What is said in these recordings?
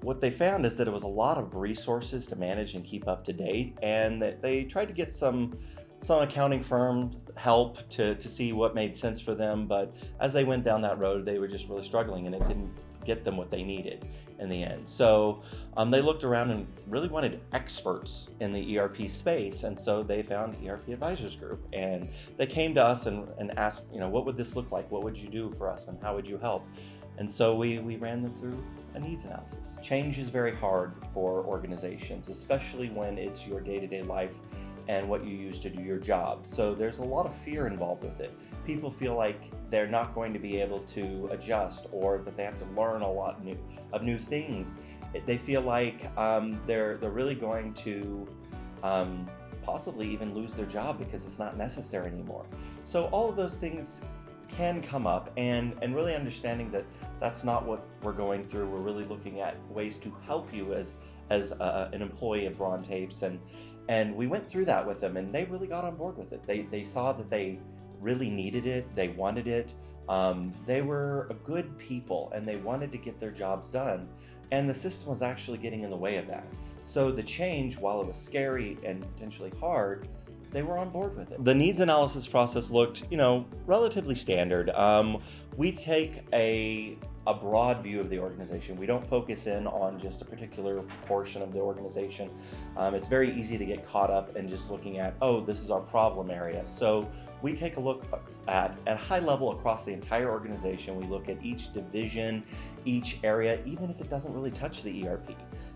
what they found is that it was a lot of resources to manage and keep up to date, and that they tried to get some accounting firm help to see what made sense for them. But as they went down that road, they were just really struggling, and it didn't get them what they needed in the end. So they looked around and really wanted experts in the ERP space, and so they found ERP Advisors Group, and they came to us and asked, what would this look like? What would you do for us, and how would you help? And so we ran them through a needs analysis. Change is very hard for organizations, especially when it's your day-to-day life and what you use to do your job. So there's a lot of fear involved with it. People feel like they're not going to be able to adjust, or that they have to learn a lot of new things. They feel like they're really going to possibly even lose their job because it's not necessary anymore. So all of those things can come up, and really understanding that that's not what we're going through. We're really looking at ways to help you as an employee of Bron Tapes, and we went through that with them, and they really got on board with it. They saw that they really needed it, they wanted it. They were good people, and they wanted to get their jobs done, and the system was actually getting in the way of that. So the change, while it was scary and potentially hard, they were on board with it. The needs analysis process looked, relatively standard. We take a broad view of the organization. We don't focus in on just a particular portion of the organization. It's very easy to get caught up in just looking at, this is our problem area. So we take a look at high level across the entire organization. We look at each division, each area, even if it doesn't really touch the ERP,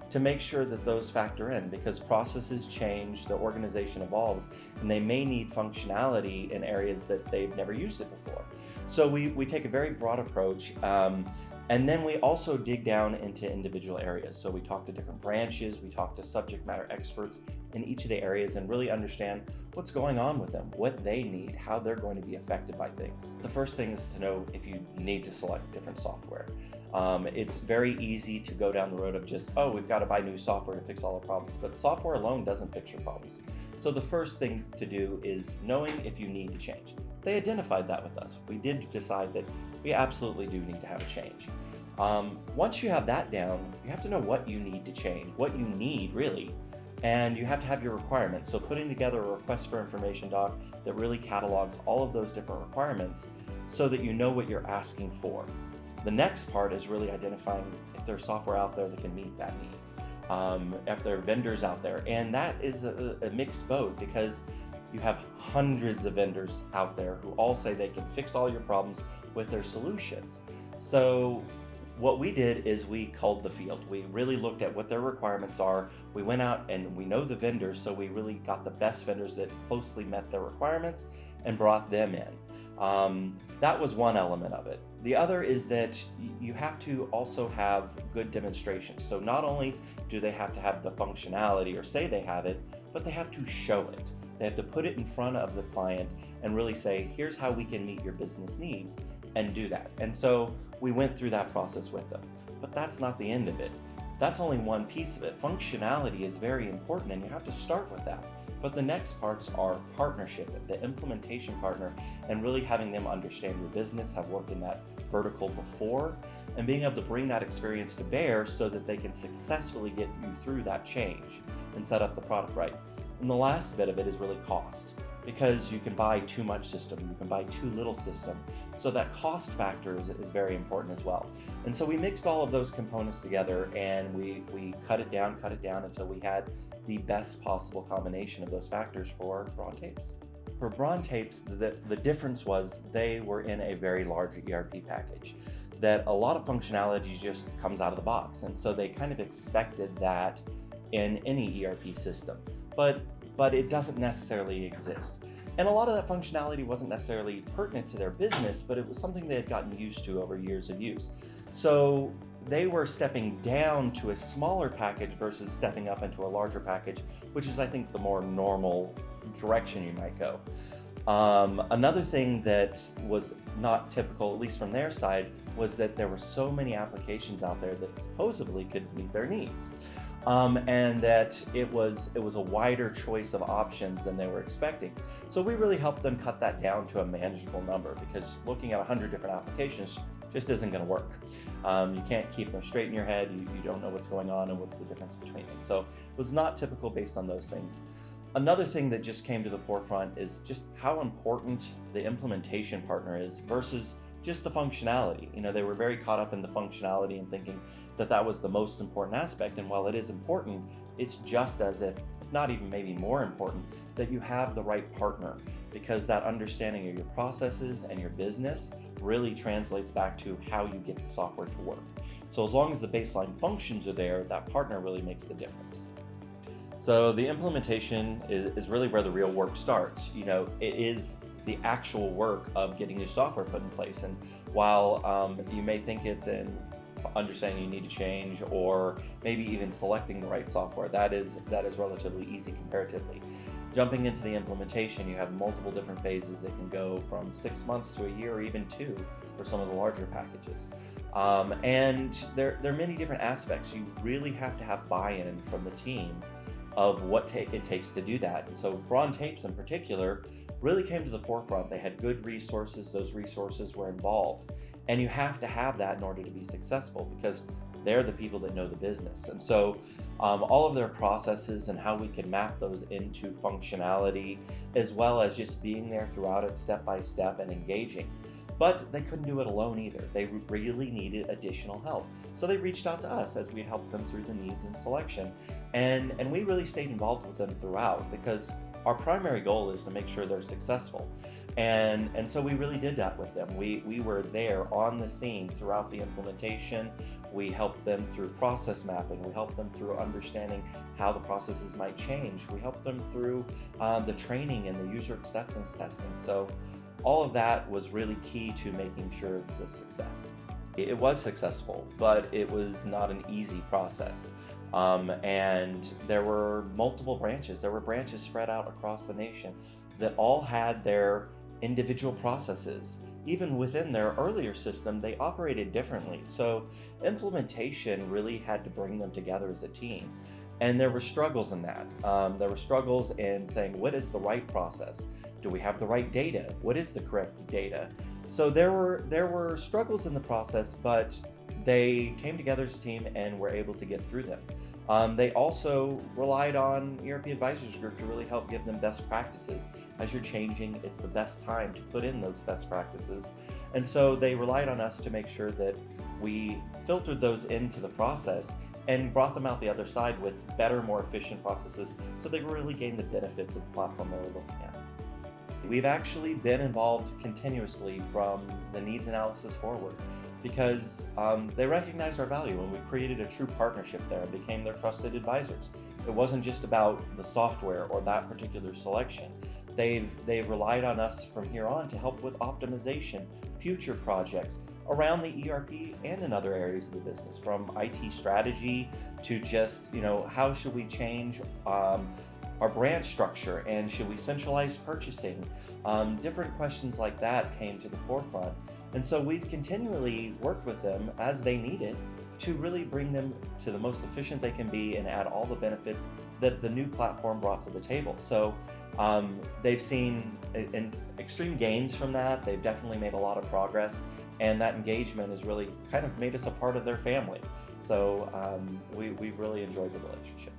to make sure that those factor in, because processes change, the organization evolves, and they may need functionality in areas that they've never used it before. So we take a very broad approach, and then we also dig down into individual areas. So we talk to different branches, we talk to subject matter experts in each of the areas, and really understand what's going on with them, what they need, how they're going to be affected by things. The first thing is to know if you need to select different software. It's very easy to go down the road of just, we've got to buy new software to fix all the problems, but software alone doesn't fix your problems. So the first thing to do is knowing if you need to change. They identified that with us. We did decide that we absolutely do need to have a change. Once you have that down, you have to know what you need to change, what you need really, and you have to have your requirements. So putting together a request for information doc that really catalogs all of those different requirements so that you know what you're asking for. The next part is really identifying if there's software out there that can meet that need, if there are vendors out there. And that is a mixed boat, because you have hundreds of vendors out there who all say they can fix all your problems with their solutions. So what we did is we culled the field. We really looked at what their requirements are. We went out and we know the vendors, so we really got the best vendors that closely met their requirements and brought them in. That was one element of it. The other is that you have to also have good demonstrations. So not only do they have to have the functionality or say they have it, but they have to show it. They have to put it in front of the client and really say, here's how we can meet your business needs, and do that. And so we went through that process with them. But that's not the end of it. That's only one piece of it. Functionality is very important, and you have to start with that. But the next parts are partnership, the implementation partner, and really having them understand your business, have worked in that vertical before, and being able to bring that experience to bear so that they can successfully get you through that change and set up the product right. And the last bit of it is really cost, because you can buy too much system, you can buy too little system. So that cost factor is very important as well. And so we mixed all of those components together, and we cut it down until we had the best possible combination of those factors for Bron Tapes. For Bron Tapes, the difference was they were in a very large ERP package, that a lot of functionality just comes out of the box. And so they kind of expected that in any ERP system, but it doesn't necessarily exist. And a lot of that functionality wasn't necessarily pertinent to their business, but it was something they had gotten used to over years of use. So they were stepping down to a smaller package versus stepping up into a larger package, which is, I think, the more normal direction you might go. Another thing that was not typical, at least from their side, was that there were so many applications out there that supposedly could meet their needs. And that it was a wider choice of options than they were expecting. So we really helped them cut that down to a manageable number, because looking at 100 different applications just isn't going to work. You can't keep them straight in your head. You don't know what's going on and what's the difference between them. So it was not typical based on those things. Another thing that just came to the forefront is just how important the implementation partner is versus just the functionality. They were very caught up in the functionality and thinking that that was the most important aspect. And while it is important, it's just as if not even maybe more important, that you have the right partner, because that understanding of your processes and your business really translates back to how you get the software to work. So as long as the baseline functions are there, that partner really makes the difference. So the implementation is really where the real work starts. It is the actual work of getting your software put in place. And while you may think it's in understanding you need to change, or maybe even selecting the right software, that is relatively easy comparatively. Jumping into the implementation, you have multiple different phases. It can go from 6 months to a year, or even 2 for some of the larger packages. And there are many different aspects. You really have to have buy-in from the team of what it takes to do that. And so Bron Tapes in particular really came to the forefront. They had good resources. Those resources were involved. And you have to have that in order to be successful, because they're the people that know the business. And so all of their processes and how we can map those into functionality, as well as just being there throughout it step by step and engaging. But they couldn't do it alone either. They really needed additional help. So they reached out to us as we helped them through the needs and selection. And we really stayed involved with them throughout, because our primary goal is to make sure they're successful. And so we really did that with them. We were there on the scene throughout the implementation. We helped them through process mapping. We helped them through understanding how the processes might change. We helped them through the training and the user acceptance testing. So all of that was really key to making sure it was a success. It was successful, but it was not an easy process. And there were multiple branches. There were branches spread out across the nation that all had their individual processes. Even within their earlier system, they operated differently. So implementation really had to bring them together as a team. And there were struggles in that. There were struggles in saying, what is the right process? Do we have the right data? What is the correct data? So there were struggles in the process, but they came together as a team and were able to get through them. They also relied on ERP Advisors Group to really help give them best practices. As you're changing, it's the best time to put in those best practices. And so they relied on us to make sure that we filtered those into the process and brought them out the other side with better, more efficient processes, so they really gained the benefits of the platform they were looking at. We've actually been involved continuously from the needs analysis forward, because they recognized our value, and we created a true partnership there and became their trusted advisors. It wasn't just about the software or that particular selection. They relied on us from here on to help with optimization, future projects around the ERP and in other areas of the business, from IT strategy to just, how should we change our branch structure, and should we centralize purchasing? Different questions like that came to the forefront. And so we've continually worked with them as they needed to really bring them to the most efficient they can be and add all the benefits that the new platform brought to the table. So they've seen extreme gains from that. They've definitely made a lot of progress, and that engagement has really kind of made us a part of their family. So we've really enjoyed the relationship.